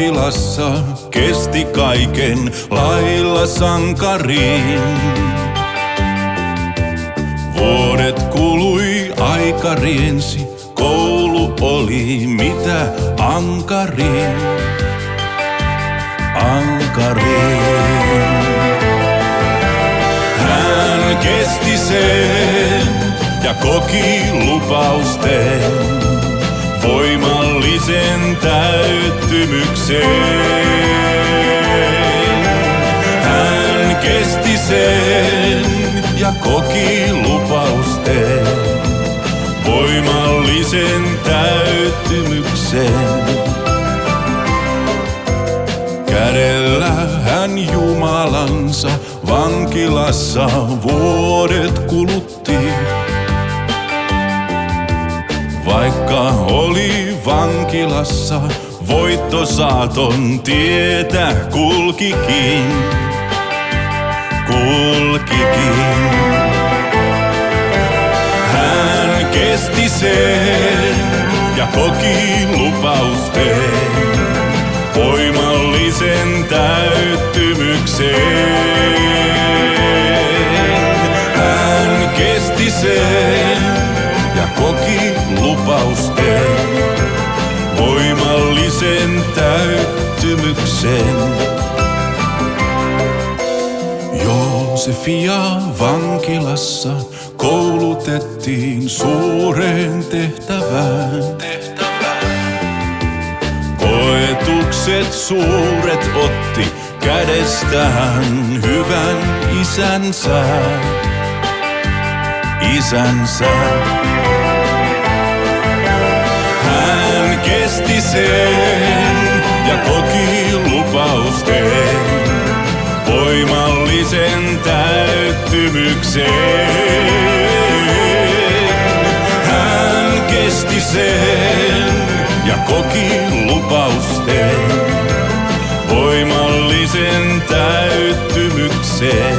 vankilassa kesti kaiken lailla sankariin. Vuodet kului, aika riensi, koulu oli mitä ankarin. Hän kesti sen ja koki lupausten voimallisen täyttymyksen. Hän kesti sen ja koki lupausten voimallisen täyttymyksen. Kädellä hän Jumalansa vankilassa vuodet kulutti. Vaikka oli vankilassa, voittosaaton tietä kulkikin. Hän kesti sen ja koki lupausten voimallisen täyttymyksen. Hän kesti sen ja koki lupausten voimallisen täyttymyksen. Joosefia vankilassa koulutettiin suureen tehtävään. Koetukset suuret otti kädestään hyvän isänsä. Hän kesti sen ja koki lupausten voimallisen täyttymyksen. Hän kesti sen ja koki lupausten voimallisen täyttymyksen.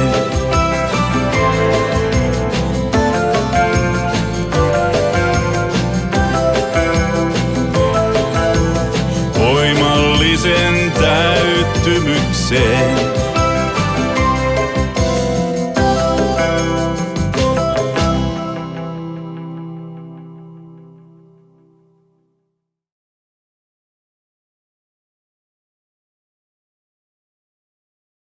Voimallisen täyttymyksen.